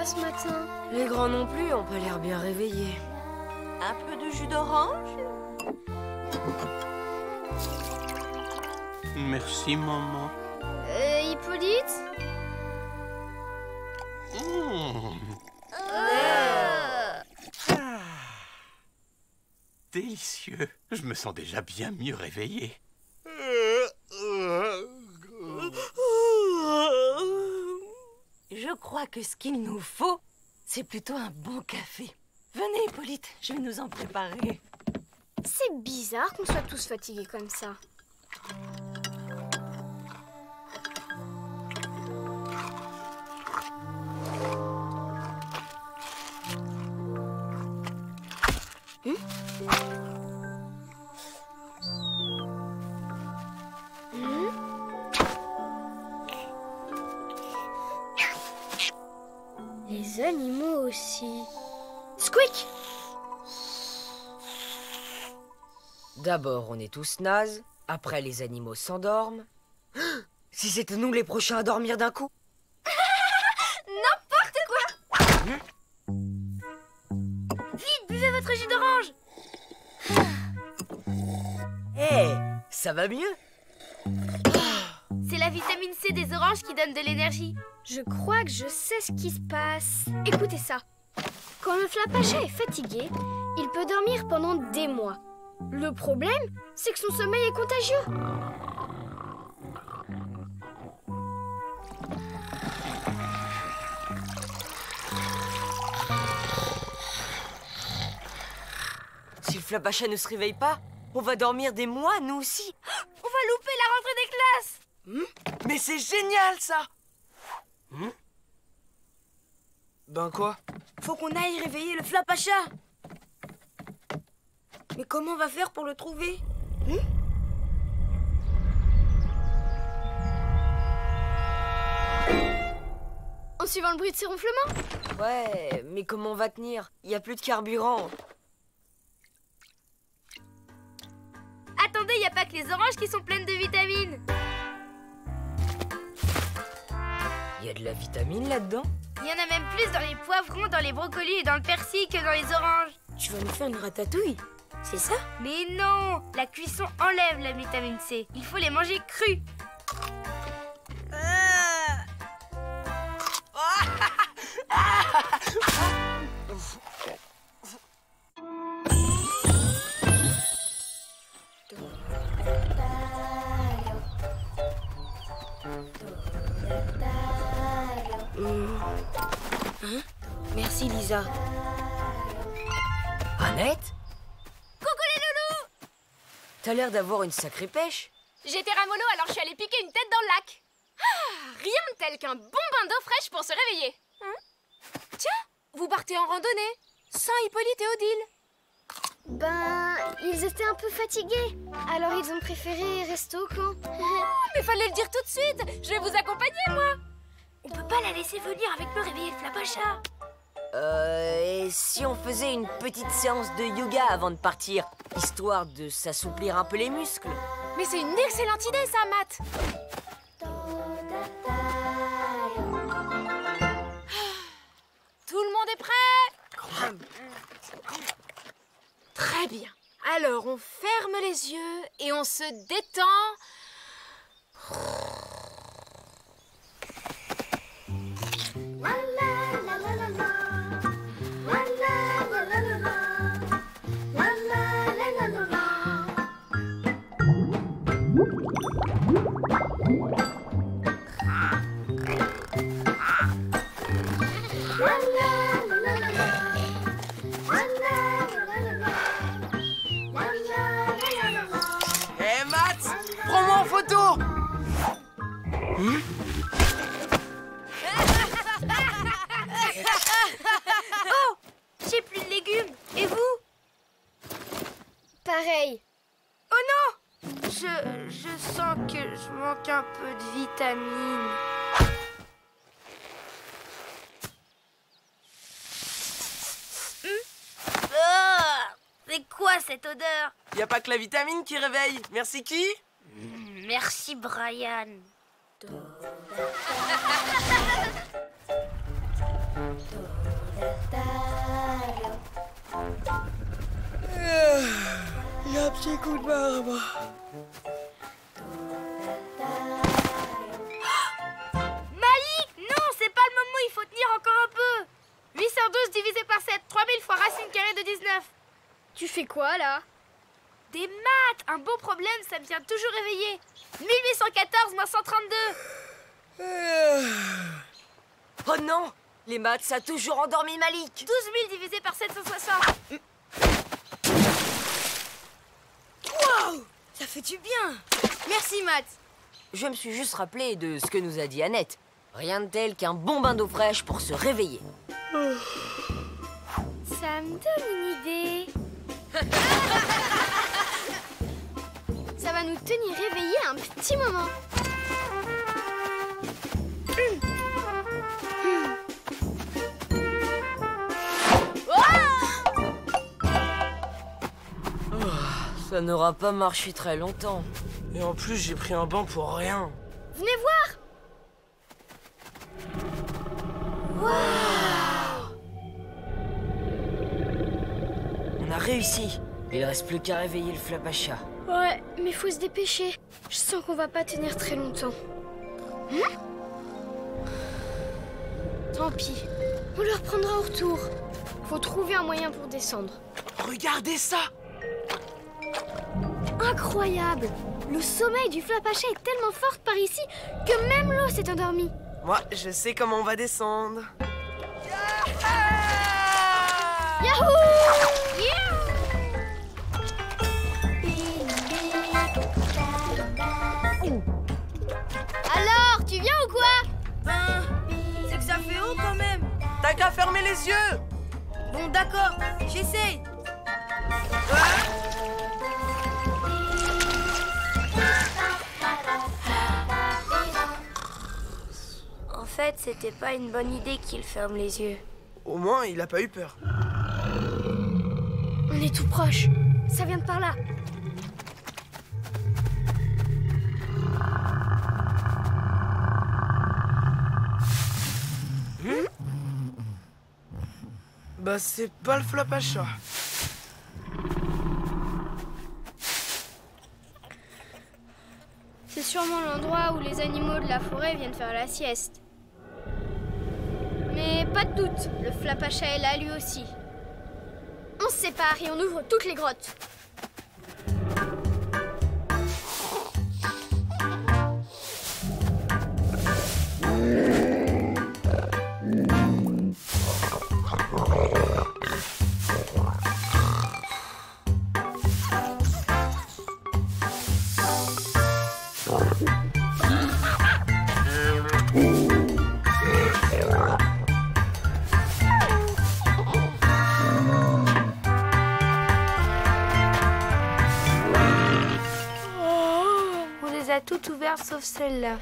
pas ce matin. Les grands non plus ont pas l'air bien réveillés. Un peu de jus d'orange? Merci, maman. Hippolyte? Délicieux. Je me sens déjà bien mieux réveillé. Je crois que ce qu'il nous faut, c'est plutôt un bon café. Venez, Hippolyte, je vais nous en préparer. C'est bizarre qu'on soit tous fatigués comme ça. Les animaux aussi. Squeak! D'abord, on est tous nazes. Après, les animaux s'endorment. Si c'était nous les prochains à dormir d'un coup. N'importe quoi! Vite, buvez votre jus d'orange! Hé, ça va mieux? C'est la vitamine C des oranges qui donne de l'énergie. Je crois que je sais ce qui se passe. Écoutez ça. Quand le flapacha est fatigué, il peut dormir pendant des mois. Le problème, c'est que son sommeil est contagieux. Si le flapacha ne se réveille pas, on va dormir des mois, nous aussi. On va louper la rentrée des classes. Mais c'est génial, ça! Ben quoi? Faut qu'on aille réveiller le flapacha. Mais comment on va faire pour le trouver? En suivant le bruit de ses ronflements? Ouais, mais comment on va tenir? Il y a plus de carburant. Attendez, il n'y a pas que les oranges qui sont pleines de vitamines. Il y a de la vitamine là-dedans? Il y en a même plus dans les poivrons, dans les brocolis et dans le persil que dans les oranges. Tu vas nous faire une ratatouille, c'est ça? Mais non, la cuisson enlève la vitamine C. Il faut les manger crus. Merci Lisa. Annette? Coucou les loulous! T'as l'air d'avoir une sacrée pêche. J'étais ramolo, alors je suis allée piquer une tête dans le lac. Rien de tel qu'un bon bain d'eau fraîche pour se réveiller. Tiens, vous partez en randonnée, sans Hippolyte et Odile. Ben, ils étaient un peu fatigués. Alors ils ont préféré rester au camp. Mais fallait le dire tout de suite. Je vais vous accompagner, moi. On peut pas la laisser venir avec nous réveiller le flapacha. Et si on faisait une petite séance de yoga avant de partir, histoire de s'assouplir un peu les muscles? Mais c'est une excellente idée, ça, Matt. Tout le monde est prêt? Très bien. Alors, on ferme les yeux et on se détend. Hé, Matt! Prends-moi en photo! Oh! J'ai plus de légumes. Et vous? Pareil. Oh non! Je sens que je manque un peu de vitamines. C'est quoi cette odeur? Y a pas que la vitamine qui réveille. Merci qui? Merci, Brian. t'écoute, maman. Malik, non, c'est pas le moment, il faut tenir encore un peu. 812 divisé par 7, 3000 fois racine carrée de 19. Tu fais quoi, là? Des maths. Un bon problème, ça me vient toujours réveiller. 1814 moins 132. Oh non! Les maths, ça a toujours endormi Malik. 12 000 divisé par 760. Wow! Ça fait du bien. Merci, Matt. Je me suis juste rappelé de ce que nous a dit Annette. Rien de tel qu'un bon bain d'eau fraîche pour se réveiller. Ça me donne une idée. Ça va nous tenir réveillés un petit moment. Ça n'aura pas marché très longtemps. Et en plus, j'ai pris un banc pour rien. Venez voir. On a réussi. Il reste plus qu'à réveiller le Flapacha. Ouais, mais faut se dépêcher. Je sens qu'on va pas tenir très longtemps. Tant pis. On le reprendra au retour. Faut trouver un moyen pour descendre. Regardez ça! Incroyable! Le sommeil du Flapacha est tellement fort par ici que même l'eau s'est endormie. Moi, je sais comment on va descendre. Yahoo! Alors, tu viens ou quoi? Ben, c'est que ça fait haut quand même. T'as qu'à fermer les yeux! Bon, d'accord, j'essaye. En fait, c'était pas une bonne idée qu'il ferme les yeux. Au moins, il a pas eu peur. On est tout proche. Ça vient de par là. Bah, c'est pas le Flapacha. C'est sûrement l'endroit où les animaux de la forêt viennent faire la sieste. Mais pas de doute, le Flapacha est là lui aussi. On se sépare et on ouvre toutes les grottes. On les a toutes ouvertes sauf celle-là.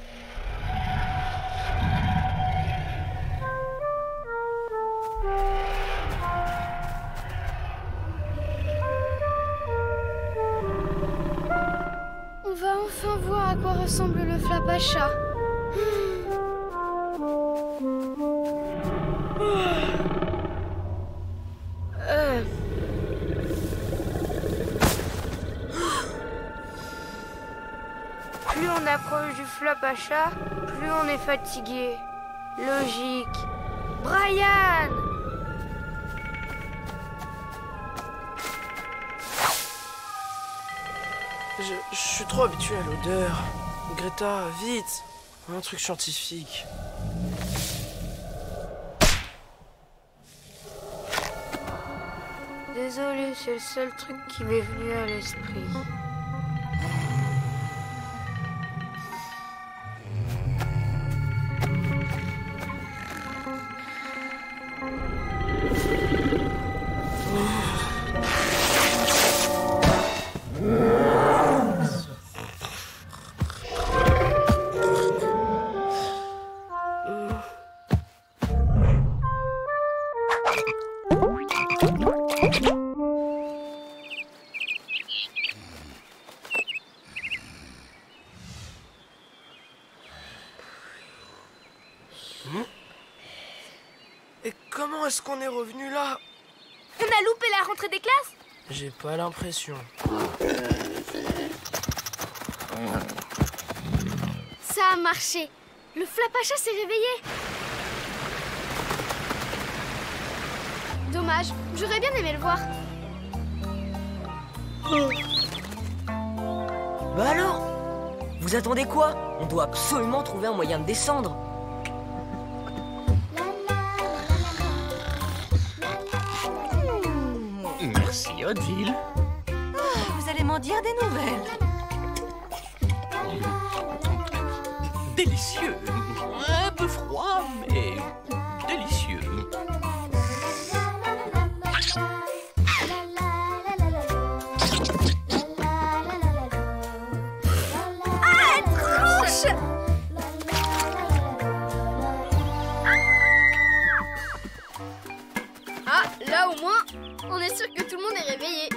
On va enfin voir à quoi ressemble le Flapacha. Plus on approche du Flapacha, plus on est fatigué. Logique. Brian! Je suis trop habitué à l'odeur. Greta, vite! Un truc scientifique. Désolé, c'est le seul truc qui m'est venu à l'esprit. Et comment est-ce qu'on est revenu là? On a loupé la rentrée des classes? J'ai pas l'impression. Ça a marché. Le Flapacha s'est réveillé. Dommage, j'aurais bien aimé le voir. Bah alors? Vous attendez quoi? On doit absolument trouver un moyen de descendre. Merci, Odile. Vous allez m'en dire des nouvelles. Délicieux. Un peu froid, mais délicieux. Ah, là au moins, on est sûr que tout le monde est réveillé.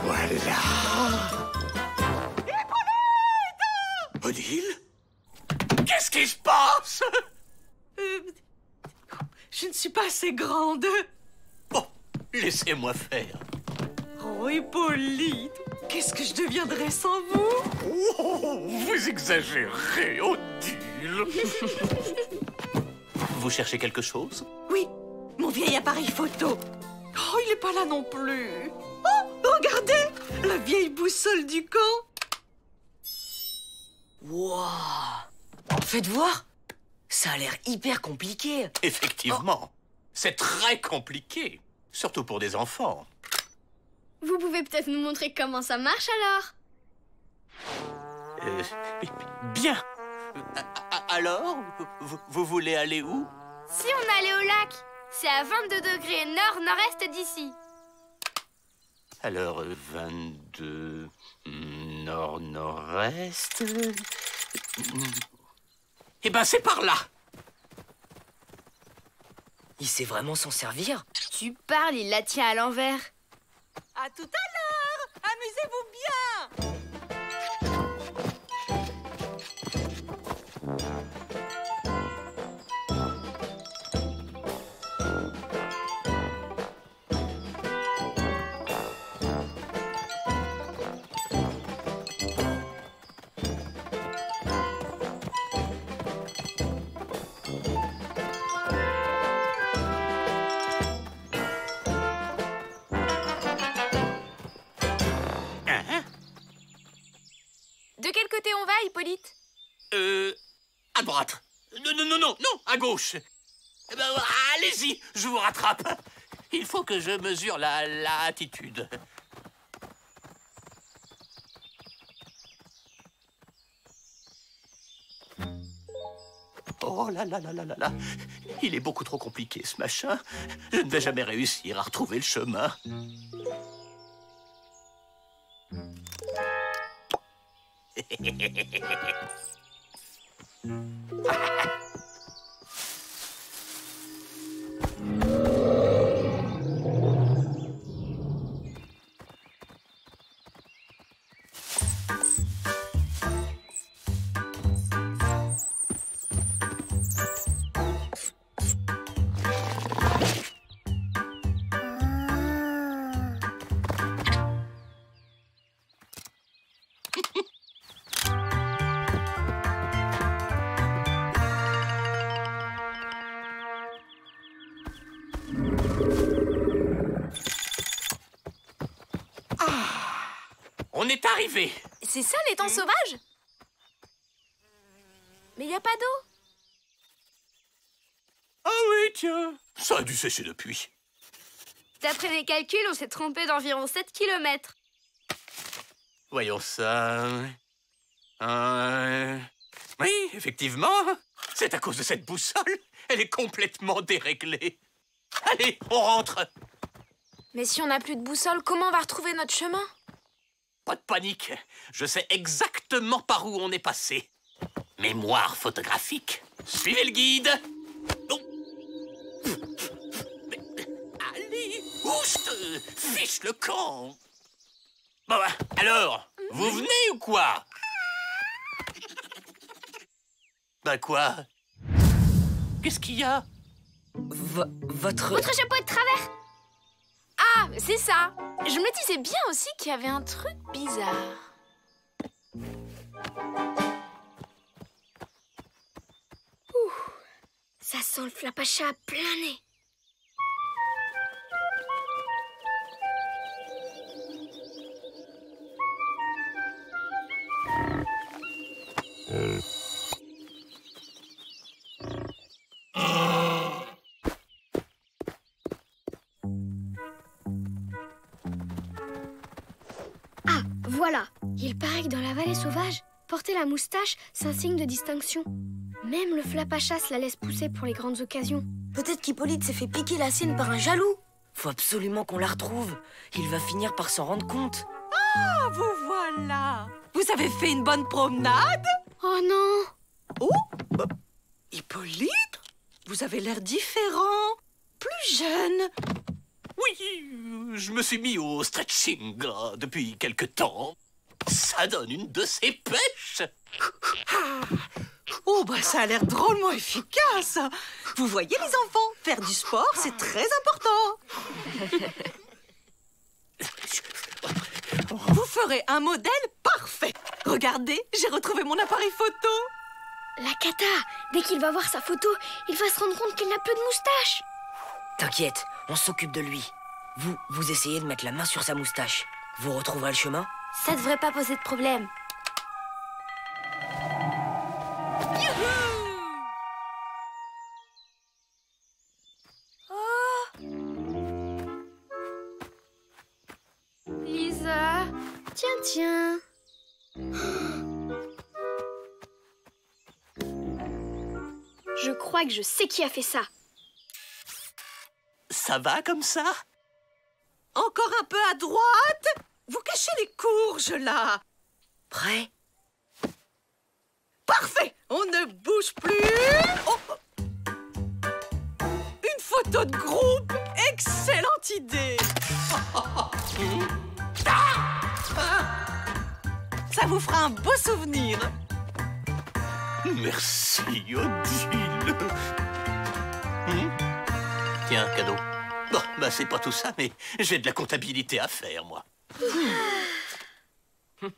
Voilà. Odile? Qu'est-ce qui se passe? Je ne suis pas assez grande. Bon, laissez-moi faire. Oh, Hippolyte, qu'est-ce que je deviendrais sans vous? Oh, vous exagérez, Odile. Vous cherchez quelque chose? Oui, mon vieil appareil photo. Oh, il n'est pas là non plus. Oh, regardez, la vieille boussole du camp. Wouah! Faites voir! Ça a l'air hyper compliqué. Effectivement, c'est très compliqué, surtout pour des enfants. Vous pouvez peut-être nous montrer comment ça marche alors? Bien. Alors, vous voulez aller où? Si on allait au lac, c'est à 22 degrés nord-nord-est d'ici. Alors, 22 nord-nord-est. Eh ben, c'est par là. Il sait vraiment s'en servir? Tu parles, il la tient à l'envers. À tout à l'heure. Amusez-vous bien. De quel côté on va, Hippolyte? À droite. Non, à gauche. Eh ben, allez-y, je vous rattrape. Il faut que je mesure la attitude. Oh là là là là là là. Il est beaucoup trop compliqué, ce machin. Je ne vais jamais réussir à retrouver le chemin. On est arrivé. C'est ça l'étang sauvage? Mais il n'y a pas d'eau. Ah oui, tiens. Ça a dû sécher depuis. D'après mes calculs, on s'est trompé d'environ 7 km. Voyons ça. Oui, effectivement. C'est à cause de cette boussole. Elle est complètement déréglée. Allez, on rentre. Mais si on n'a plus de boussole, comment on va retrouver notre chemin? Pas de panique, je sais exactement par où on est passé. Mémoire photographique. Suivez le guide. Oh. Mais, allez, oust, fiche le camp. Bon, alors, vous venez ou quoi? Bah quoi? Qu'est-ce qu'il y a? Votre chapeau de travers. Ah, c'est ça. Je me disais bien aussi qu'il y avait un truc bizarre. Ça sent le flapacha à plein nez. Ah, voilà. Il paraît que dans la vallée sauvage, porter la moustache, c'est un signe de distinction. Même le flapachas la laisse pousser pour les grandes occasions. Peut-être qu'Hippolyte s'est fait piquer la sienne par un jaloux. Faut absolument qu'on la retrouve. Il va finir par s'en rendre compte. Ah, vous voilà. Vous avez fait une bonne promenade? Oh non! Oh, Hippolyte, vous avez l'air différent, plus jeune. Oui, je me suis mis au stretching depuis quelque temps. Ça donne une de ces pêches. Oh, bah ça a l'air drôlement efficace. Vous voyez les enfants, faire du sport, c'est très important. Vous ferez un modèle parfait. Regardez, j'ai retrouvé mon appareil photo. La cata! Dès qu'il va voir sa photo, il va se rendre compte qu'il n'a plus de moustache. T'inquiète, on s'occupe de lui. Vous essayez de mettre la main sur sa moustache. Vous retrouverez le chemin? Ça devrait pas poser de problème. Lisa. Tiens. Je crois que je sais qui a fait ça. Ça va comme ça? Encore un peu à droite. Vous cachez les courges, là. Prêt? Parfait. On ne bouge plus. Oh. Une photo de groupe. Excellente idée. Ça vous fera un beau souvenir. Merci, Odile. Tiens, cadeau. Bon, bah c'est pas tout ça, mais j'ai de la comptabilité à faire, moi. Il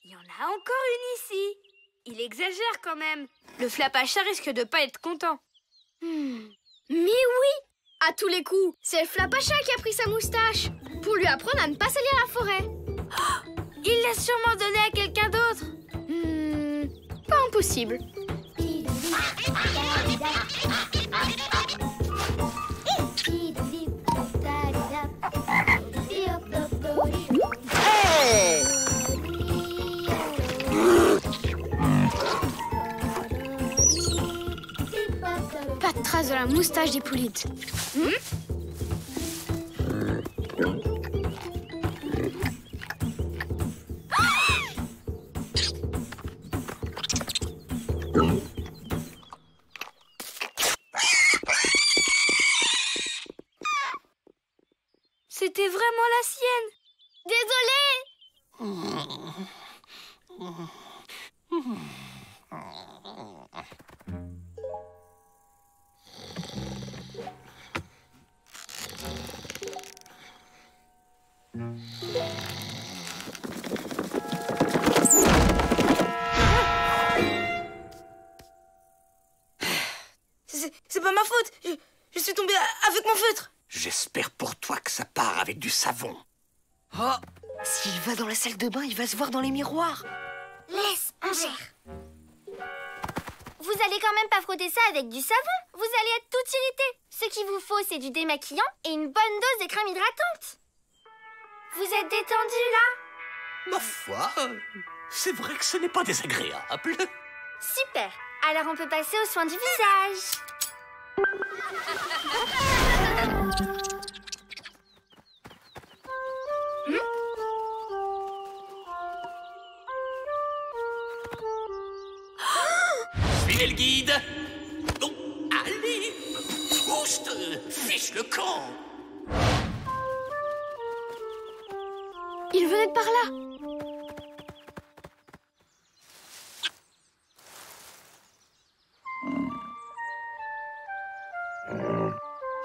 y en a encore une ici. Il exagère quand même. Le flapacha risque de pas être content. Mais oui! À tous les coups, c'est le flapacha qui a pris sa moustache pour lui apprendre à ne pas salir la forêt. Il l'a sûrement donné à quelqu'un d'autre. Pas impossible. Pas de trace de la moustache d'Hippolyte. C'était vraiment la sienne. Désolée. C'est pas ma faute. Je suis tombée avec mon feutre. J'espère pour toi que ça part avec du savon. Oh! S'il va dans la salle de bain, il va se voir dans les miroirs. Laisse, on gère. Vous allez quand même pas frotter ça avec du savon. Vous allez être tout irrité. Ce qu'il vous faut, c'est du démaquillant et une bonne dose de crème hydratante. Vous êtes détendu là? Ma foi, c'est vrai que ce n'est pas désagréable. Super. Alors on peut passer aux soins du visage. Fiche le camp! Il venait de par là.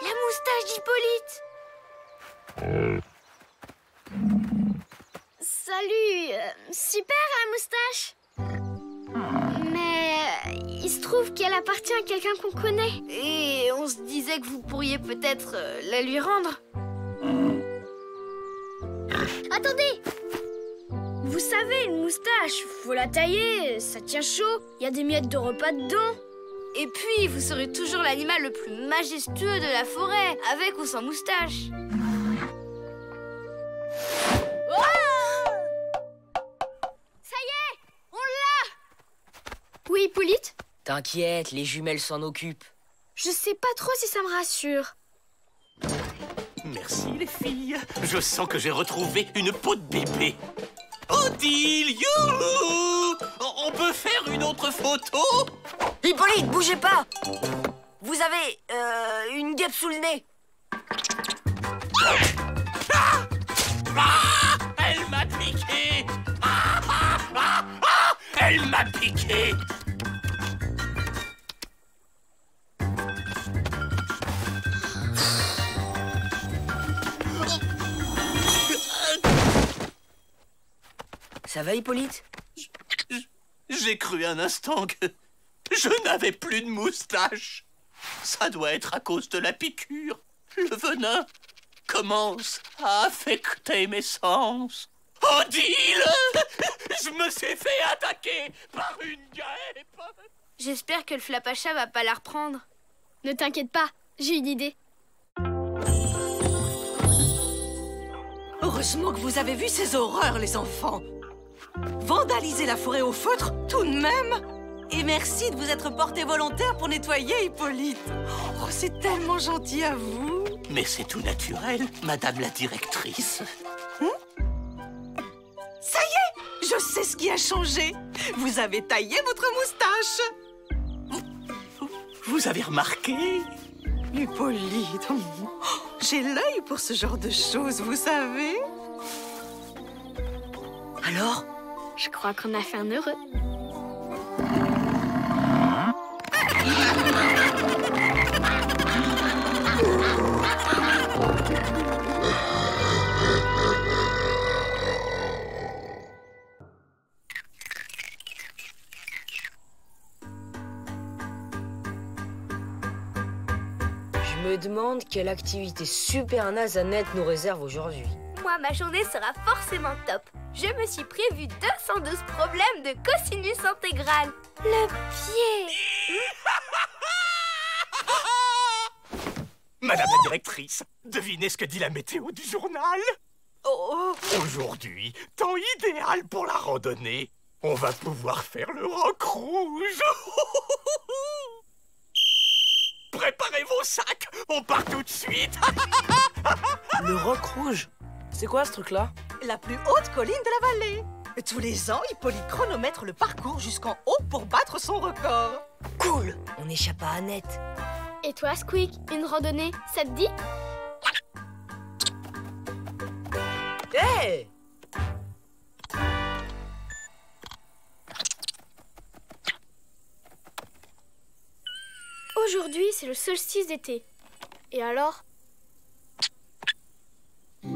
La moustache d'Hippolyte. Salut, super la moustache. Mais il se trouve qu'elle appartient à quelqu'un qu'on connaît. Et on se disait que vous pourriez peut-être la lui rendre. Attendez! Vous savez, une moustache, faut la tailler, ça tient chaud, il y a des miettes de repas dedans. Et puis, vous serez toujours l'animal le plus majestueux de la forêt, avec ou sans moustache. Ça y est, on l'a! Oui, Hippolyte? T'inquiète, les jumelles s'en occupent. Je sais pas trop si ça me rassure. Merci les filles. Je sens que j'ai retrouvé une peau de bébé. Odile, youhou! On peut faire une autre photo? Hippolyte, bougez pas! Vous avez, une guêpe sous le nez. Elle m'a piqué! Elle m'a piqué! Ça va, Hippolyte? J'ai cru un instant que je n'avais plus de moustache. Ça doit être à cause de la piqûre. Le venin commence à affecter mes sens. Odile! Je me suis fait attaquer par une guêpe. J'espère que le flapacha va pas la reprendre. Ne t'inquiète pas, j'ai une idée. Heureusement que vous avez vu ces horreurs, les enfants. Vandaliser la forêt au feutre, tout de même. Et merci de vous être porté volontaire pour nettoyer, Hippolyte. Oh, c'est tellement gentil à vous. Mais c'est tout naturel, madame la directrice. Ça y est, je sais ce qui a changé. Vous avez taillé votre moustache. Vous avez remarqué? Hippolyte, j'ai l'œil pour ce genre de choses, vous savez. Alors? Je crois qu'on a fait un heureux. Je me demande quelle activité super naze Annette nous réserve aujourd'hui. Moi, ma journée sera forcément top. Je me suis prévu 212 problèmes de cosinus intégral. Le pied. Madame la directrice, devinez ce que dit la météo du journal? Oh, Aujourd'hui, temps idéal pour la randonnée. On va pouvoir faire le roc rouge. Préparez vos sacs, on part tout de suite. Le roc rouge? C'est quoi ce truc-là? la plus haute colline de la vallée. Tous les ans, Hippolyte chronomètre le parcours jusqu'en haut pour battre son record. Cool! On échappe à Annette. Et toi, Squeak, une randonnée, ça te dit? Hé! Aujourd'hui, c'est le solstice d'été. Et alors? Tu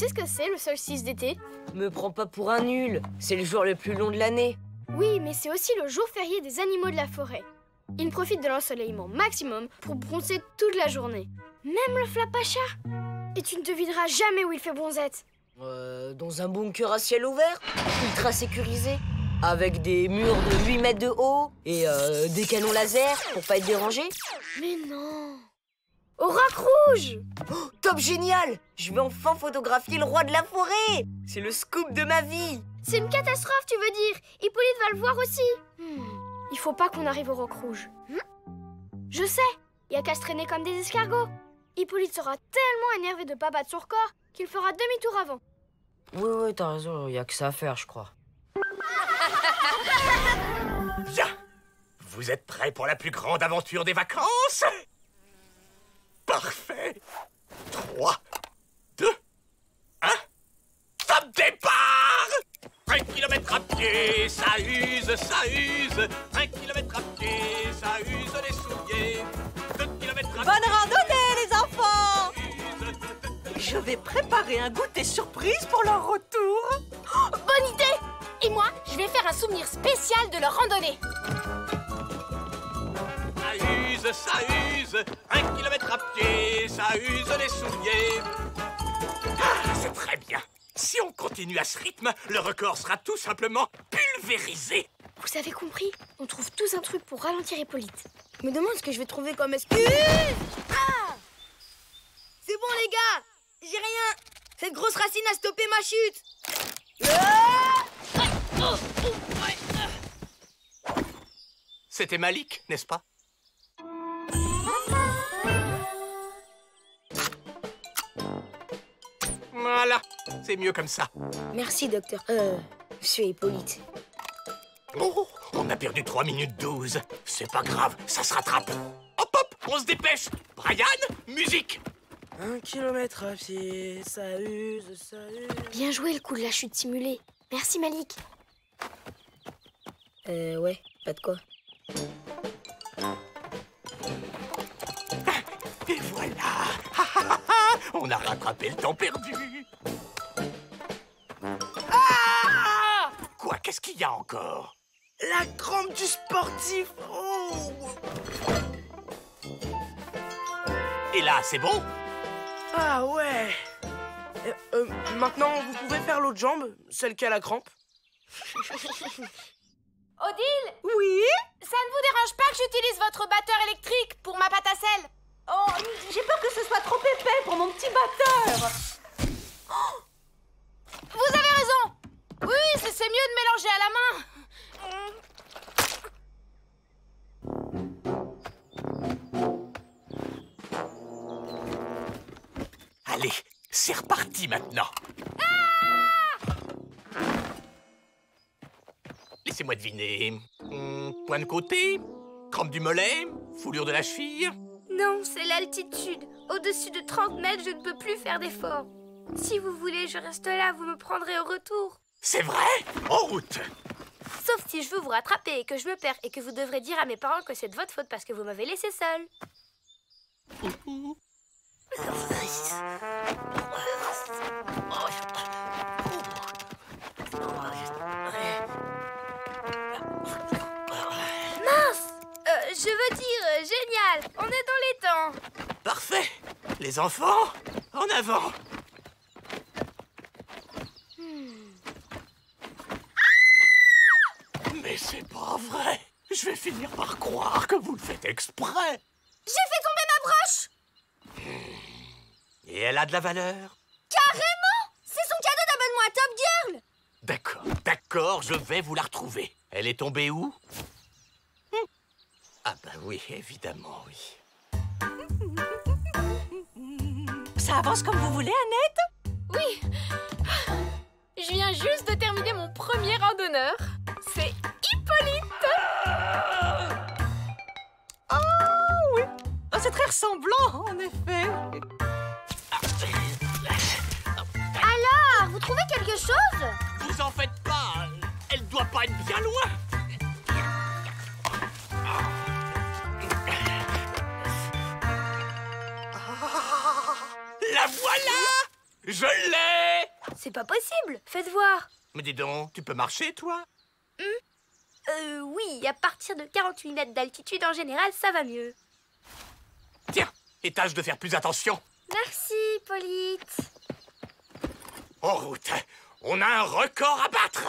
sais ce que c'est, le solstice d'été? Me prends pas pour un nul. C'est le jour le plus long de l'année. Oui, mais c'est aussi le jour férié des animaux de la forêt. Ils profitent de l'ensoleillement maximum pour bronzer toute la journée. Même le flapacha. Et tu ne devineras jamais où il fait bronzette. Dans un bunker à ciel ouvert, ultra sécurisé, avec des murs de 8 mètres de haut et des canons laser pour pas être dérangé. Mais non! Au roc rouge! Oh, top génial! Je vais enfin photographier le roi de la forêt! C'est le scoop de ma vie! C'est une catastrophe, tu veux dire? Hippolyte va le voir aussi. Il faut pas qu'on arrive au roc rouge. Je sais, il y a qu'à se traîner comme des escargots. Hippolyte sera tellement énervé de pas battre son record qu'il fera demi-tour avant. Oui, t'as raison, il y a que ça à faire, je crois. Bien. Vous êtes prêts pour la plus grande aventure des vacances? Parfait. 3, 2, 1. Top départ! 1 kilomètre à pied, ça use, ça use. 1 kilomètre à pied, ça use les souliers. 2 kilomètres à pied. Bonne randonnée, les enfants! Ça use. Je vais préparer un goûter surprise pour leur retour. Bonne idée! Et moi, je vais faire un souvenir spécial de leur randonnée. Ça use. 1 kilomètre à pied, ça use les souliers. Ah, c'est très bien. Si on continue à ce rythme, le record sera tout simplement pulvérisé. Vous avez compris? On trouve tous un truc pour ralentir Hippolyte. Je me demande ce que je vais trouver comme excuse. Ah! C'est bon, les gars. J'ai rien. Cette grosse racine a stoppé ma chute. C'était Malik, n'est-ce pas? Voilà, c'est mieux comme ça. Merci, docteur. Monsieur Hippolyte. Oh, on a perdu 3 minutes 12. C'est pas grave, ça se rattrape. Hop, hop, on se dépêche. Brian, musique. 1 kilomètre à pied, ça use, ça use. Bien joué le coup de la chute simulée. Merci Malik. Ouais, pas de quoi. Et voilà. On a rattrapé le temps perdu. Ah! Quoi, qu'est-ce qu'il y a encore? La crampe du sportif. Oh. Et là, c'est bon? Ah ouais. Maintenant, vous pouvez faire l'autre jambe, celle qui a la crampe. Odile, Oui? ça ne vous dérange pas que j'utilise votre batteur électrique pour ma pâte à sel? Oh, j'ai peur que ce soit trop épais pour mon petit batteur. Vous avez raison. Oui, c'est mieux de mélanger à la main. Allez, c'est reparti maintenant. Laissez-moi deviner. Point de côté, crampe du mollet, foulure de la cheville. Non, c'est l'altitude. Au-dessus de 30 mètres, je ne peux plus faire d'efforts. Si vous voulez, je reste là, vous me prendrez au retour. C'est vrai? En route. Sauf si je veux vous rattraper et que je me perds et que vous devrez dire à mes parents que c'est de votre faute parce que vous m'avez laissé seule. Mince! Je veux dire, génial! On est dans les temps! Parfait. Les enfants, en avant. Mais c'est pas vrai. Je vais finir par croire que vous le faites exprès. J'ai fait tomber ma broche. Et elle a de la valeur. Carrément! C'est son cadeau d'abonnement à Top Girl. D'accord, d'accord, je vais vous la retrouver. Elle est tombée où? Ah bah oui, évidemment, oui. Ça avance comme vous voulez, Annette? Oui. Je viens juste de terminer mon premier randonneur. C'est Hippolyte. Oh, oui. Oh, c'est très ressemblant, en effet. Alors, vous trouvez quelque chose? Vous en faites pas, elle doit pas être bien loin. La voilà! Je l'ai! C'est pas possible, faites voir. Mais dis donc, tu peux marcher, toi? Oui, à partir de 48 mètres d'altitude, en général, ça va mieux. Tiens, et tâche de faire plus attention. Merci, Hippolyte. En route, on a un record à battre.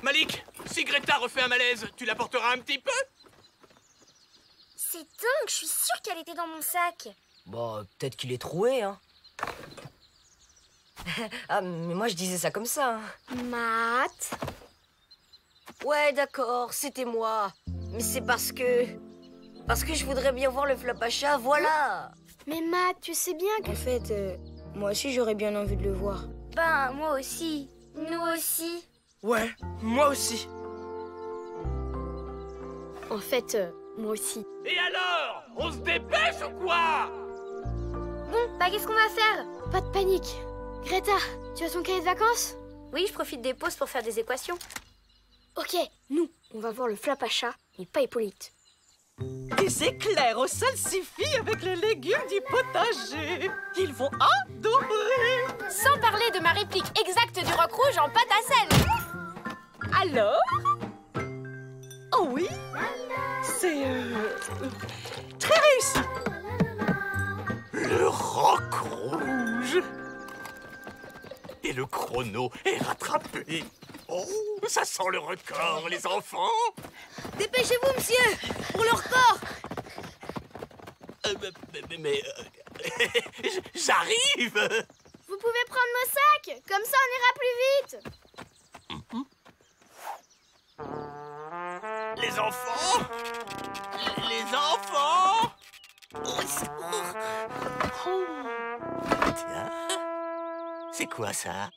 Malik, si Greta refait un malaise, tu la porteras un petit peu? C'est dingue, je suis sûre qu'elle était dans mon sac. Bah, peut-être qu'il est troué, hein. Ah, mais moi je disais ça comme ça, hein. Matt. Ouais, d'accord, c'était moi. Mais c'est parce que je voudrais bien voir le Flapacha, voilà. Mais Matt, tu sais bien que... En fait, moi aussi j'aurais bien envie de le voir. Ben, moi aussi. Nous aussi. Ouais, moi aussi. En fait, moi aussi. Et alors? On se dépêche ou quoi? Bon, bah qu'est-ce qu'on va faire? Pas de panique. Greta, tu as ton cahier de vacances? Oui, je profite des pauses pour faire des équations. Ok, nous, on va voir le Flapacha, et pas Hippolyte. Des éclairs au salsifis avec les légumes du potager. Ils vont adorer. Sans parler de ma réplique exacte du roc rouge en pâte à sel. Alors? Oh oui, c'est très réussi. Le roc rouge. Et le chrono est rattrapé. Oh, ça sent le record, les enfants. Dépêchez-vous, monsieur, pour le record. Mais j'arrive. Vous pouvez prendre nos sacs, comme ça on ira plus vite. Les enfants. Les enfants. Au secours. Tiens, c'est quoi ça?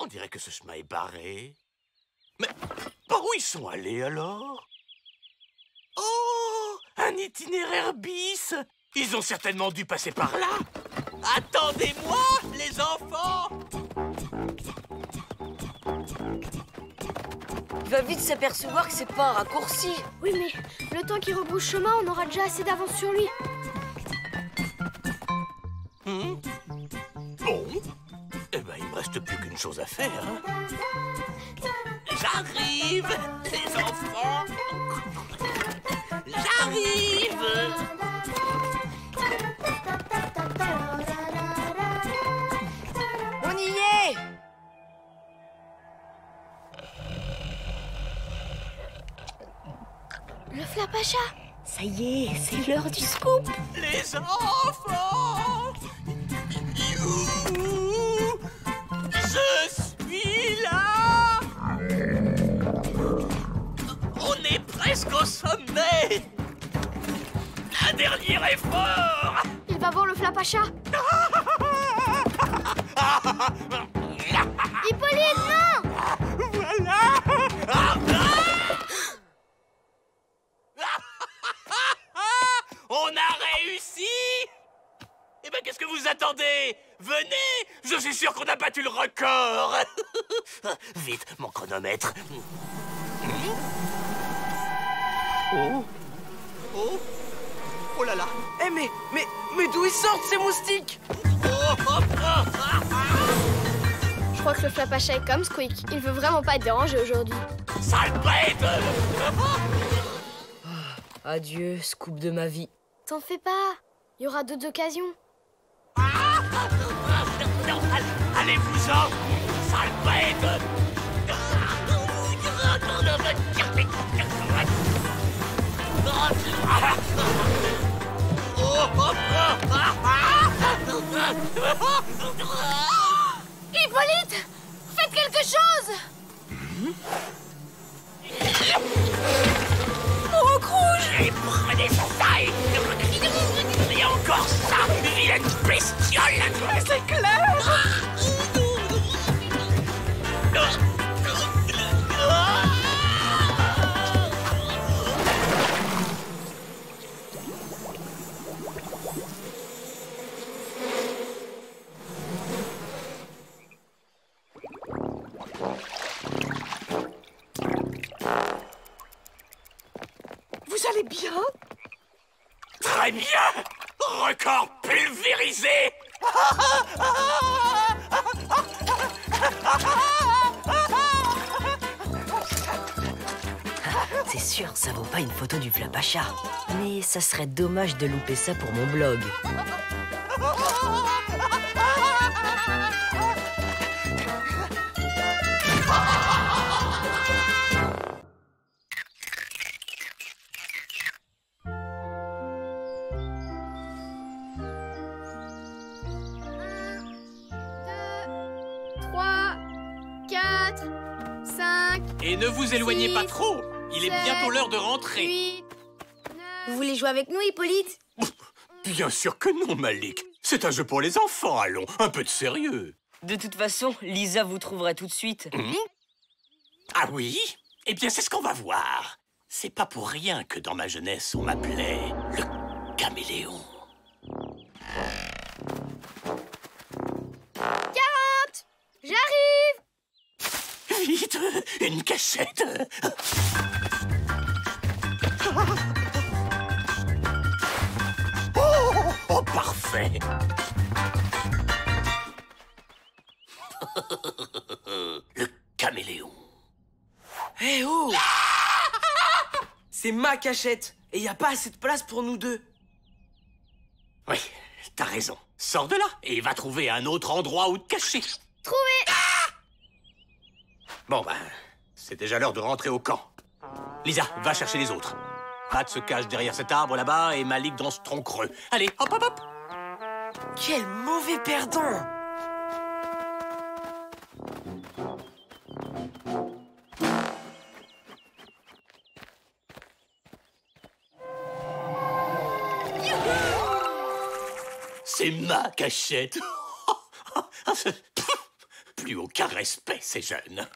On dirait que ce chemin est barré. Mais par où ils sont allés alors? Oh, un itinéraire bis. Ils ont certainement dû passer par là. Attendez-moi, les enfants. Il va vite s'apercevoir que c'est pas un raccourci. Oui, mais le temps qu'il rebrousse chemin, on aura déjà assez d'avance sur lui. Bon, eh ben, il me reste plus qu'une chose à faire. J'arrive, les enfants. J'arrive. On y est! Le Flapacha. Ça y est, c'est l'heure du scoop. Les enfants. Youhou. Je suis là. On est presque au sommet. Un dernier effort. Il va voir le Flapacha. Hippolyte, non! Voilà. On a réussi. Eh ben, qu'est-ce que vous attendez? Venez. Je suis sûr qu'on a battu le record. Vite, mon chronomètre. Oh. Oh. Oh là là. Eh mais d'où ils sortent ces moustiques? Je crois que le Flapacha est comme Squeak. Il veut vraiment pas être dérangé aujourd'hui. Sale bête. Adieu, scoop de ma vie. T'en fais pas. Il y aura d'autres occasions. Allez-vous-en, sale bête. Hippolyte, faites quelque chose. Roc rouge. Et prenez son taille. Et encore ça, vilaine bestiole. C'est clair. Vous allez bien? Très bien. Record pulvérisé. C'est sûr, ça vaut pas une photo du Flapacha. Mais ça serait dommage de louper ça pour mon blog. Et ne vous éloignez pas trop. Il est bientôt l'heure de rentrer. 8, 9... Vous voulez jouer avec nous, Hippolyte? Bien sûr que non, Malik. C'est un jeu pour les enfants, allons. Un peu de sérieux. De toute façon, Lisa vous trouvera tout de suite. Ah oui? Eh bien, c'est ce qu'on va voir. C'est pas pour rien que dans ma jeunesse, on m'appelait le caméléon. 40! J'arrive! Vite, une cachette. Oh, parfait. Le caméléon. Hé oh! C'est ma cachette, et y a pas assez de place pour nous deux. Oui, t'as raison. Sors de là et va trouver un autre endroit où te cacher. Trouvé! Bon ben, c'est déjà l'heure de rentrer au camp. Lisa, va chercher les autres. Pat se cache derrière cet arbre là-bas et Malik dans ce tronc creux. Allez, hop, hop, hop. Quel mauvais perdant! C'est ma cachette. Plus aucun respect, ces jeunes.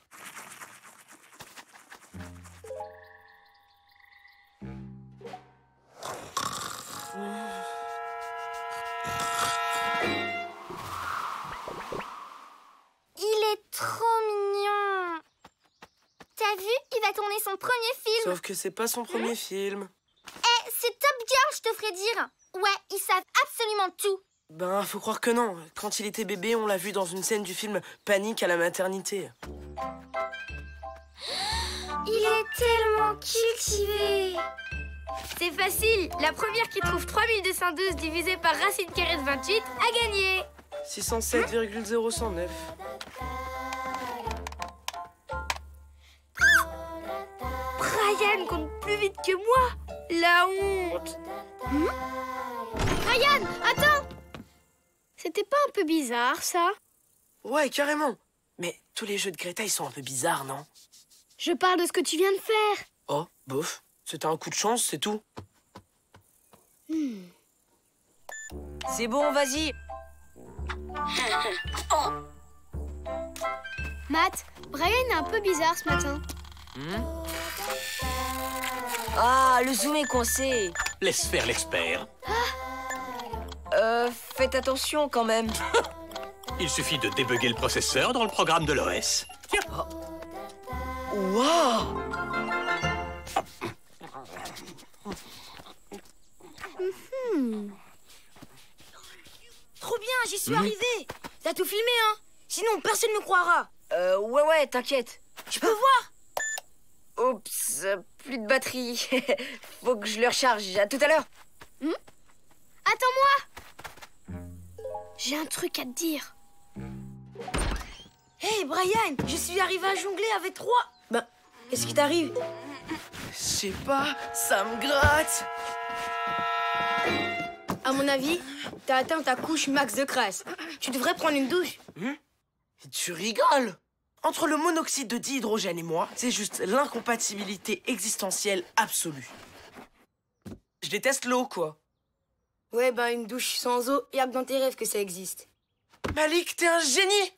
Il est trop mignon. T'as vu? Il va tourner son premier film. Sauf que c'est pas son premier film. Eh, c'est Top Gun, je te ferai dire. Ouais, ils savent absolument tout. Ben, faut croire que non. Quand il était bébé, on l'a vu dans une scène du film Panique à la maternité. Il est tellement cultivé. C'est facile. La première qui trouve 3212 divisé par racine carrée de 28 a gagné. 607,0109. Brian compte plus vite que moi. La honte. Brian, attends. C'était pas un peu bizarre, ça? Ouais, carrément. Mais tous les jeux de Greta, ils sont un peu bizarres, non? Je parle de ce que tu viens de faire. Oh, bof. C'était un coup de chance, c'est tout. C'est bon, vas-y. Matt, Brian est un peu bizarre ce matin. Ah, le zoom est coincé. Laisse faire l'expert. Faites attention quand même. Il suffit de débugger le processeur dans le programme de l'OS. Tiens. Waouh! Trop bien, j'y suis arrivé. T'as tout filmé, hein? Sinon, personne ne me croira. Ouais, t'inquiète. Tu peux voir? Oups, plus de batterie. Faut que je le recharge. À tout à l'heure. Attends-moi. J'ai un truc à te dire. Hey, Brian, je suis arrivé à jongler avec 3. Ben, qu'est-ce qui t'arrive? Je sais pas, ça me gratte. À mon avis, t'as atteint ta couche max de crasse. Tu devrais prendre une douche. Tu rigoles? Entre le monoxyde de dihydrogène et moi, c'est juste l'incompatibilité existentielle absolue. Je déteste l'eau, quoi. Ouais, ben une douche sans eau, y'a que dans tes rêves que ça existe. Malik, t'es un génie!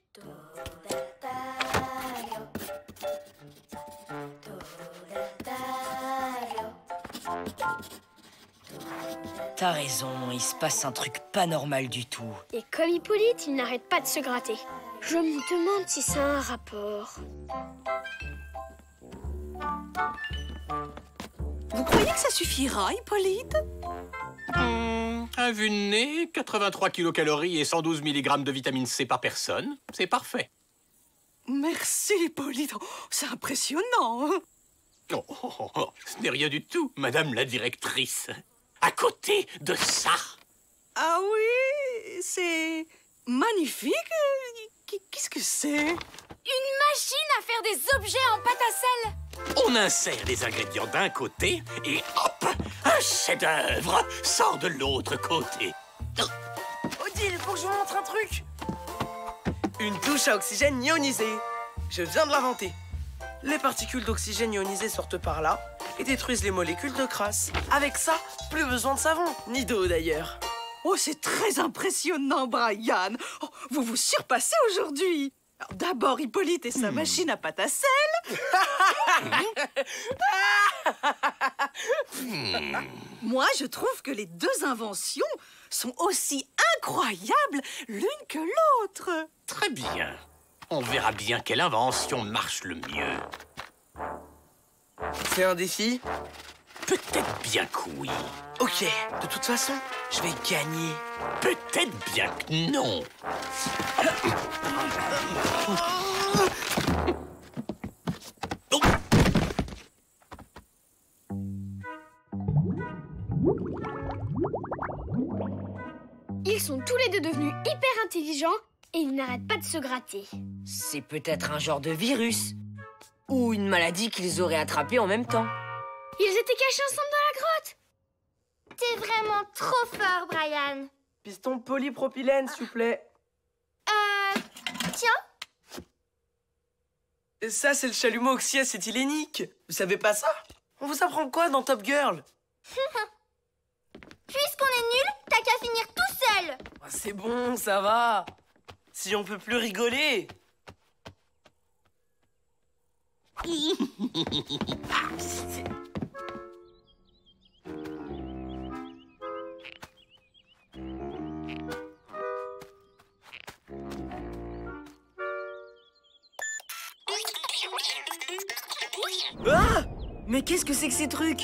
T'as raison, il se passe un truc pas normal du tout. Et comme Hippolyte, il n'arrête pas de se gratter. Je me demande si ça a un rapport. Vous croyez que ça suffira, Hippolyte? À vue de nez, 83 kilocalories et 112 mg de vitamine C par personne. C'est parfait. Merci, Hippolyte. Oh, c'est impressionnant. Ce n'est rien du tout, madame la directrice. À côté de ça. Ah oui, c'est magnifique. Qu'est-ce que c'est? Une machine à faire des objets en pâte à sel. On insère les ingrédients d'un côté et hop, un chef-d'œuvre sort de l'autre côté. Odile, faut que je vous montre un truc. Une douche à oxygène ionisé. Je viens de l'inventer. Les particules d'oxygène ionisé sortent par là et détruisent les molécules de crasse. Avec ça, plus besoin de savon, ni d'eau d'ailleurs. Oh, c'est très impressionnant, Brian. Oh, vous vous surpassez aujourd'hui. Alors, d'abord, Hippolyte et sa machine à pâte à sel. Moi, je trouve que les deux inventions sont aussi incroyables l'une que l'autre. Très bien. On verra bien quelle invention marche le mieux. C'est un défi? Peut-être bien que oui. Ok, de toute façon, je vais gagner. Peut-être bien que non. Ils sont tous les deux devenus hyper intelligents et ils n'arrêtent pas de se gratter. C'est peut-être un genre de virus. Ou une maladie qu'ils auraient attrapée en même temps. Ils étaient cachés ensemble dans la grotte. T'es vraiment trop fort, Brian. Piston polypropylène, s'il vous plaît. Tiens. Ça, c'est le chalumeau oxyacéthylénique. Vous savez pas ça? On vous apprend quoi dans Top Girl? Puisqu'on est nuls, t'as qu'à finir tout seul. Ah, c'est bon, ça va. Si on peut plus rigoler. Ah! Mais qu'est-ce que c'est que ces trucs?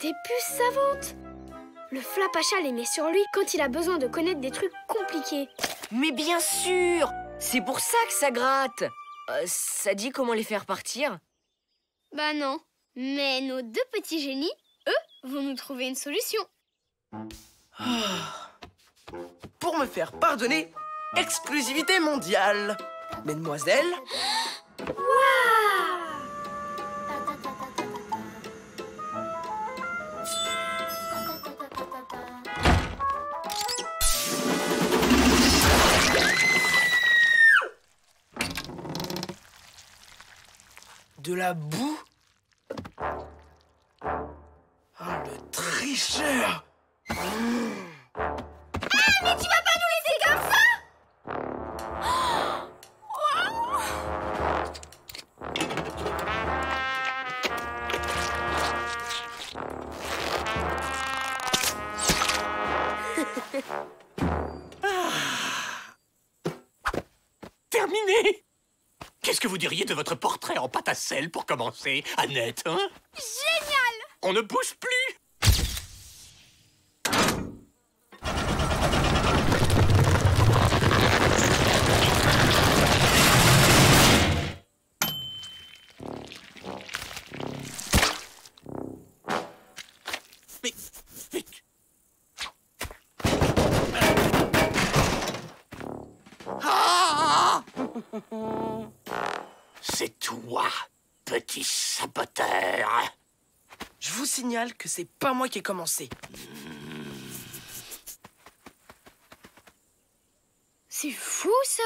Des puces savantes. Le Flapacha les met sur lui quand il a besoin de connaître des trucs compliqués. Mais bien sûr! C'est pour ça que ça gratte. Ça dit comment les faire partir? Bah non. Mais nos deux petits génies, eux, vont nous trouver une solution. Pour me faire pardonner, exclusivité mondiale. Mesdemoiselles, de la boue? Ah, le tricheur! Mais tu vas pas nous laisser comme ça. Terminé. Qu'est-ce que vous diriez de votre portrait en pâte à sel pour commencer, Annette, hein? Génial. On ne bouge plus. Mais... Ah! C'est toi, petit saboteur. Je vous signale que c'est pas moi qui ai commencé. C'est fou, ça.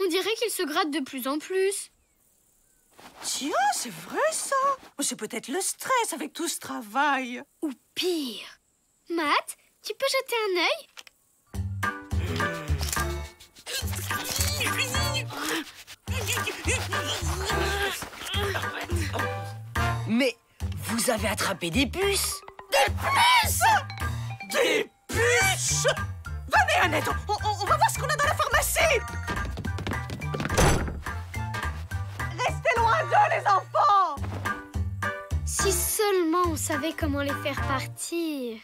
On dirait qu'il se gratte de plus en plus. Tiens, c'est vrai ça. C'est peut-être le stress avec tout ce travail. Ou pire. Matt, tu peux jeter un œil? Mais vous avez attrapé des puces? Des puces! Venez, Annette, on va voir ce qu'on a dans la pharmacie. Restez loin d'eux, les enfants. Si seulement on savait comment les faire partir.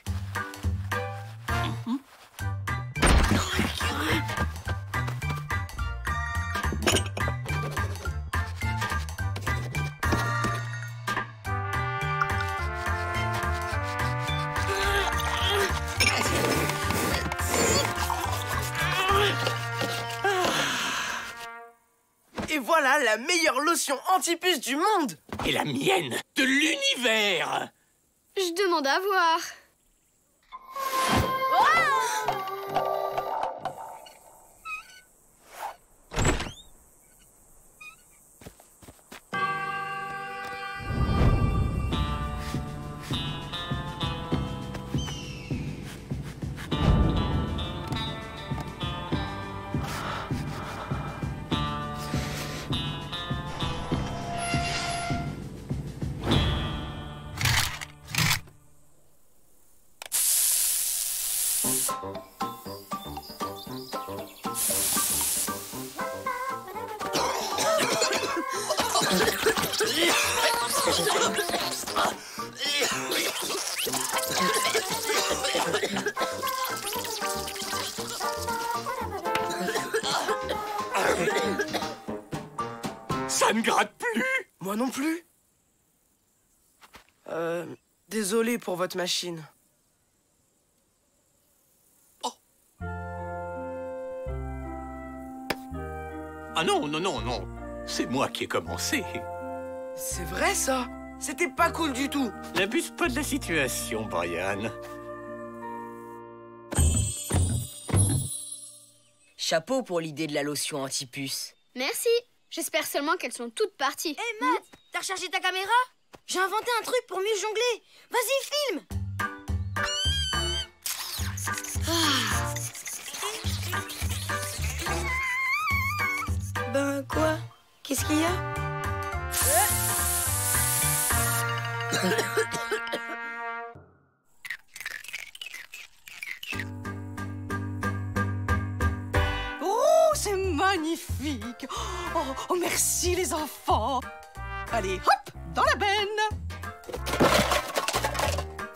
Et voilà la meilleure lotion anti-puce du monde! Et la mienne de l'univers! Je demande à voir. Ça ne gratte plus. Moi non plus. Désolé pour votre machine. Ah non, non, non, non. C'est moi qui ai commencé. C'est vrai ça? C'était pas cool du tout. N'abuse pas de la situation, Brian. Chapeau pour l'idée de la lotion anti-puce. Merci. J'espère seulement qu'elles sont toutes parties. Hé, Matt, t'as rechargé ta caméra? J'ai inventé un truc pour mieux jongler. Vas-y, filme. Ben quoi? Qu'est-ce qu'il y a? Oh, c'est magnifique. Oh, merci les enfants. Allez, hop, dans la benne.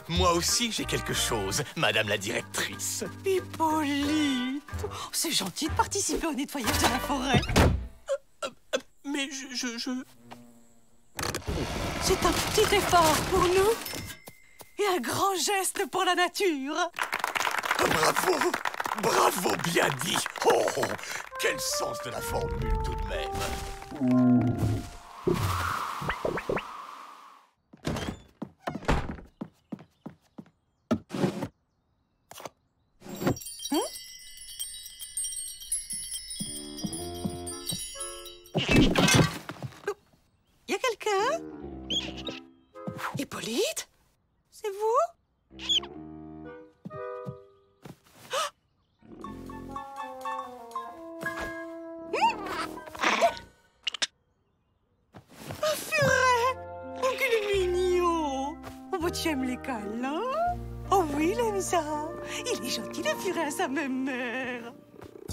Moi aussi, j'ai quelque chose, Madame la directrice. Hippolyte, c'est gentil de participer au nettoyage de la forêt. Mais C'est un petit effort pour nous et un grand geste pour la nature. Bravo! Bravo, bien dit! Oh, oh, quel sens de la formule tout de même! Y a quelqu'un? Hippolyte? C'est vous? Oh, purée! Oh, qu'il est mignon! Oh, bah, tu aimes les câlins? Oh oui, il aime ça. Il est gentil de furet à sa même mère.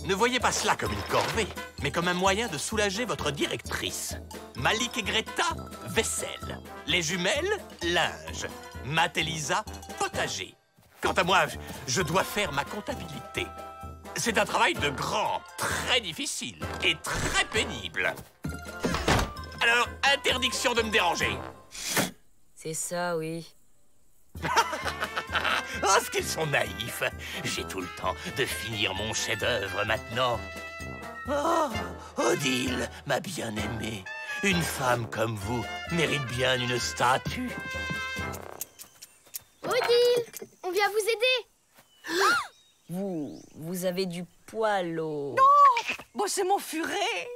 Ne voyez pas cela comme une corvée, mais comme un moyen de soulager votre directrice. Malik et Greta, vaisselle. Les jumelles, linge. Matt et Lisa, potager. Quant à moi, je dois faire ma comptabilité. C'est un travail de grand, très difficile et très pénible. Alors, interdiction de me déranger. C'est ça, oui. Oh, ce qu'ils sont naïfs. J'ai tout le temps de finir mon chef-d'œuvre maintenant. Oh, Odile, ma bien-aimée. Une femme comme vous mérite bien une statue. Odile, on vient vous aider. Vous avez du poil au... Bon, c'est mon furet.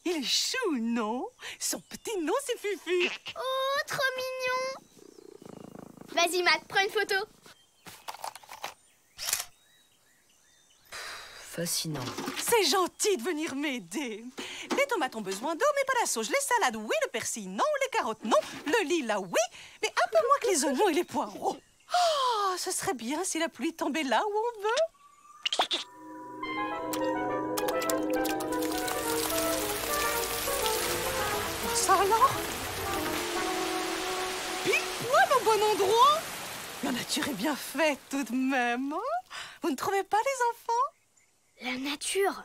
Il est chou, non? Son petit nom, c'est Fufu. Oh, trop mignon. Vas-y, Matt, prends une photo. Fascinant. C'est gentil de venir m'aider. Les tomates ont besoin d'eau, mais pas la sauge. Les salades, oui. Le persil, non. Les carottes, non. Le lilas, oui. Mais un peu moins que les oignons et les poireaux. Oh, ce serait bien si la pluie tombait là où on veut. Ça alors? Pile poil au bon endroit. La nature est bien faite tout de même. Hein? Vous ne trouvez pas, les enfants? La nature.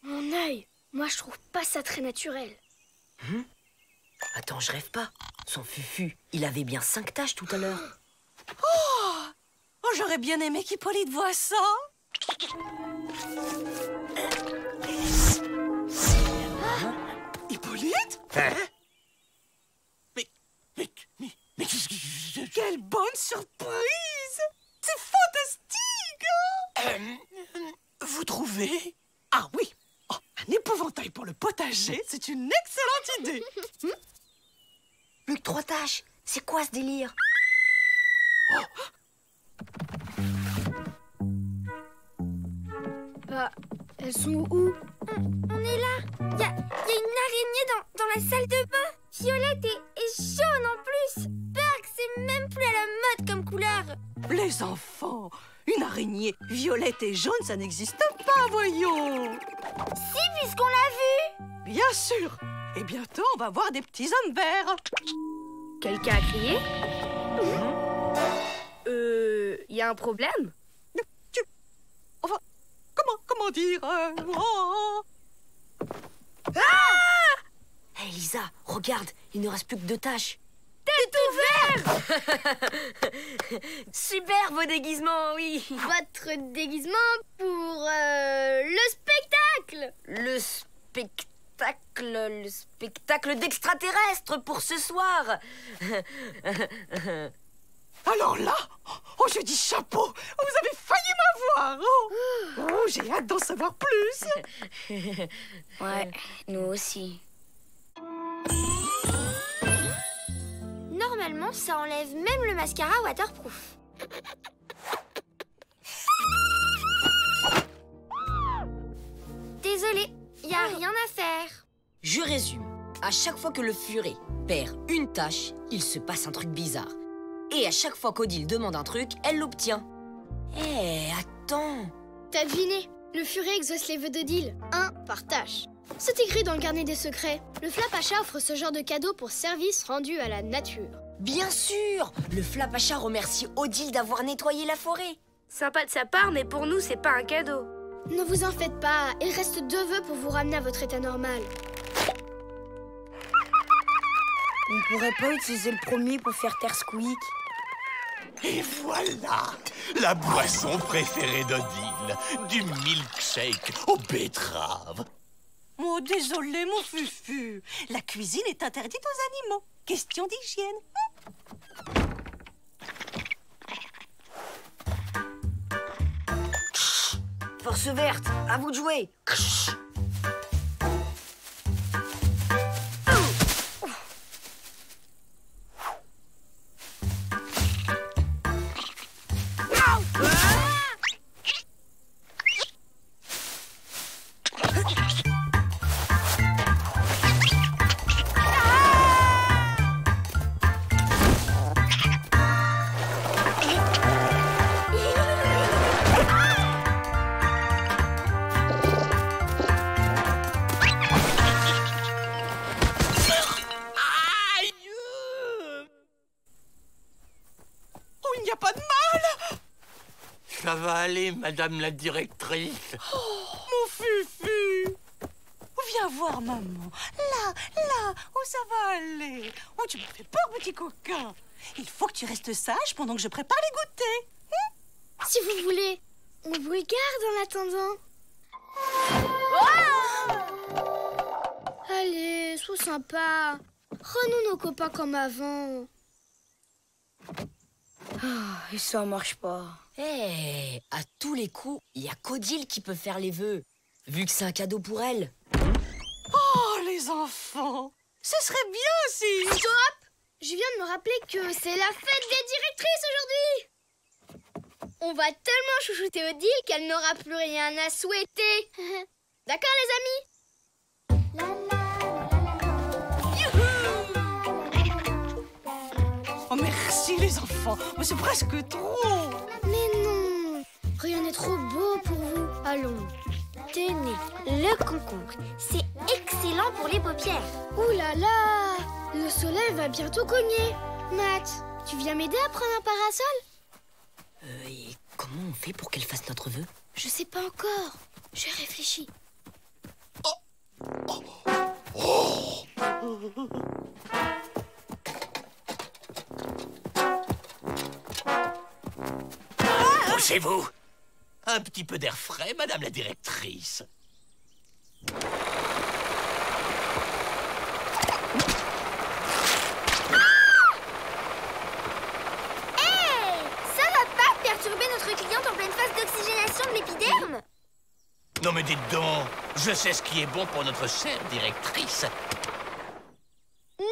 Mon œil. Moi, je trouve pas ça très naturel. Attends, je rêve pas. Son Fufu, il avait bien 5 taches tout à l'heure. Oh, j'aurais bien aimé qu'Hippolyte voie ça. Hippolyte? Hein? Mais Quelle bonne surprise! C'est fantastique! vous trouvez? Ah oui! Oh, un épouvantail pour le potager, c'est une excellente idée! Plus que 3 taches. C'est quoi ce délire? Bah, elles sont où? On est là. Il y a une araignée dans la salle de bain. Violette et jaune en plus. Berg, c'est même plus à la mode comme couleur. Les enfants, une araignée violette et jaune, ça n'existe pas, voyons. Si, puisqu'on l'a vu. Bien sûr. Et bientôt, on va voir des petits hommes verts. Quelqu'un a crié? Y a un problème? Enfin, comment dire Hé, Lisa, regarde, il ne reste plus que 2 tâches. Super, vos déguisements, oui. Votre déguisement pour le spectacle. Le spectacle d'extraterrestres pour ce soir. Alors là, oh, je dis chapeau, vous avez failli m'avoir. Oh, j'ai hâte d'en savoir plus. Ouais, nous aussi. Normalement, ça enlève même le mascara waterproof. Désolée, y a rien à faire. Je résume. À chaque fois que le furet perd une tâche, il se passe un truc bizarre. Et à chaque fois qu'Odile demande un truc, elle l'obtient. Hé, attends. T'as deviné? Le furet exauce les vœux d'Odile, 1 par tâche. C'est écrit dans le carnet des secrets. Le Flapacha offre ce genre de cadeau pour service rendu à la nature. Bien sûr! Le Flapacha remercie Odile d'avoir nettoyé la forêt. Sympa de sa part, mais pour nous, c'est pas un cadeau. Ne vous en faites pas, il reste 2 vœux pour vous ramener à votre état normal. On pourrait pas utiliser le premier pour faire taire Squeak? Et voilà, la boisson préférée d'Odile, du milkshake aux betteraves. Oh, désolé, mon fufu. La cuisine est interdite aux animaux. Question d'hygiène. Force verte, à vous de jouer. Ça va aller, madame la directrice. Oh, mon fufu. Viens voir maman. Là, où ça va aller? Oh, tu me fais peur, petit coquin. Il faut que tu restes sage pendant que je prépare les goûters. Si vous voulez, on vous regarde en attendant. Allez, sois sympa. Rends-nous nos copains comme avant. Et ça marche pas. Hé, à tous les coups, il y a qu'Odile qui peut faire les vœux, vu que c'est un cadeau pour elle. Oh, les enfants, ce serait bien si... Stop! Je viens de me rappeler que c'est la fête des directrices aujourd'hui. On va tellement chouchouter Odile qu'elle n'aura plus rien à souhaiter. D'accord, les amis? Oh, merci les enfants, mais c'est presque trop. Mais non, rien n'est trop beau pour vous. Allons. Tenez, le concombre. C'est excellent pour les paupières. Ouh là là, le soleil va bientôt cogner. Matt, tu viens m'aider à prendre un parasol? Et comment on fait pour qu'elle fasse notre vœu? Je sais pas encore. J'ai réfléchi. Poussez-vous. Un petit peu d'air frais, madame la directrice. Ça va pas perturber notre cliente en pleine phase d'oxygénation de l'épiderme? Non mais dites donc, je sais ce qui est bon pour notre chère directrice. Non.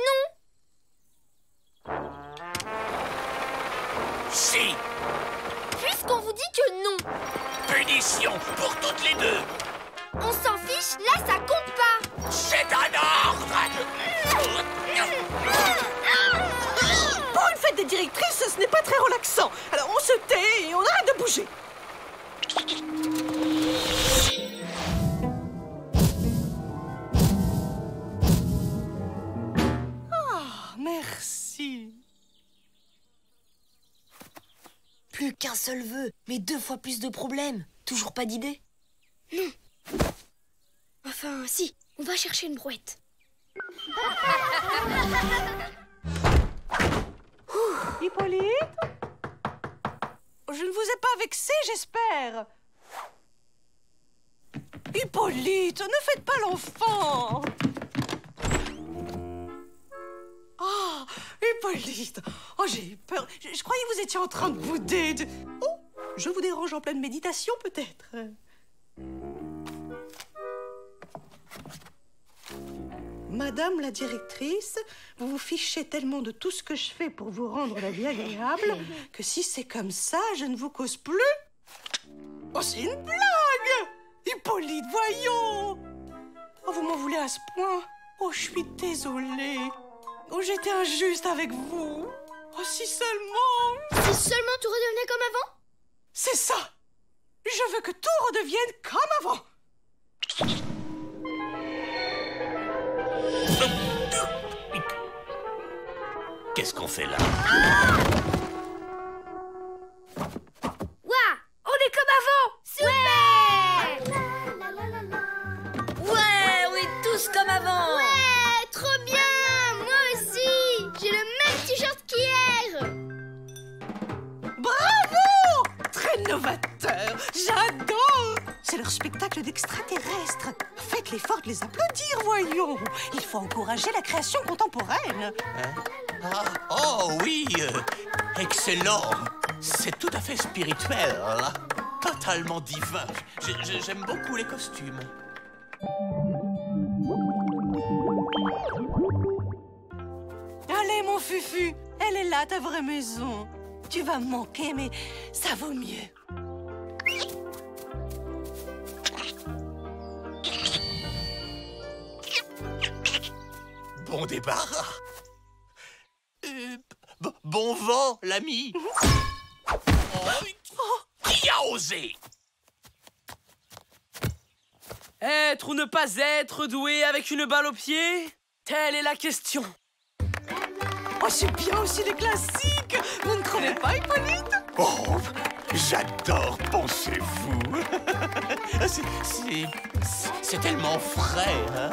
Si. Puisqu'on vous dit que non. Punition pour toutes les deux. On s'en fiche, là ça compte pas. C'est un ordre. Pour une fête des directrices, ce n'est pas très relaxant. Alors on se tait et on arrête de bouger. Ah, merci. Plus qu'un seul vœu, mais 2 fois plus de problèmes. Toujours pas d'idée? Non. Enfin, si, on va chercher une brouette. Hippolyte? Je ne vous ai pas vexé, j'espère. Hippolyte, ne faites pas l'enfant. Ah, Hippolyte. Oh, j'ai eu peur. Je croyais que vous étiez en train de bouder. Oh, je vous dérange en pleine méditation, peut-être. Madame la directrice, vous vous fichez tellement de tout ce que je fais pour vous rendre la vie agréable que si c'est comme ça, je ne vous cause plus. Oh, c'est une blague! Hippolyte, voyons! Oh, vous m'en voulez à ce point? Oh, je suis désolée. Oh, j'étais injuste avec vous. Oh, si seulement... Si seulement tout redevenait comme avant? C'est ça! Je veux que tout redevienne comme avant. Qu'est-ce qu'on fait là? Ouah! On est comme avant! Super! Ouais, on est tous comme avant. Ouais! Trop bien! Moi aussi! J'ai le même t-shirt qu'hier! Bravo! Très novateur! J'adore! C'est leur spectacle d'extraterrestres. Faites l'effort de les applaudir, voyons. Il faut encourager la création contemporaine. Ah, oh oui, excellent. C'est tout à fait spirituel, totalement divin. J'aime beaucoup les costumes. Allez, mon Fufu, elle est là, ta vraie maison. Tu vas me manquer, mais ça vaut mieux. Bon débarras. Bon vent, l'ami. Qui a osé? Être ou ne pas être doué avec une balle au pied? Telle est la question. Oh, c'est bien aussi les classiques. Vous ne trouvez pas, Hippolyte? Oh, j'adore, pensez-vous. C'est tellement frais, hein?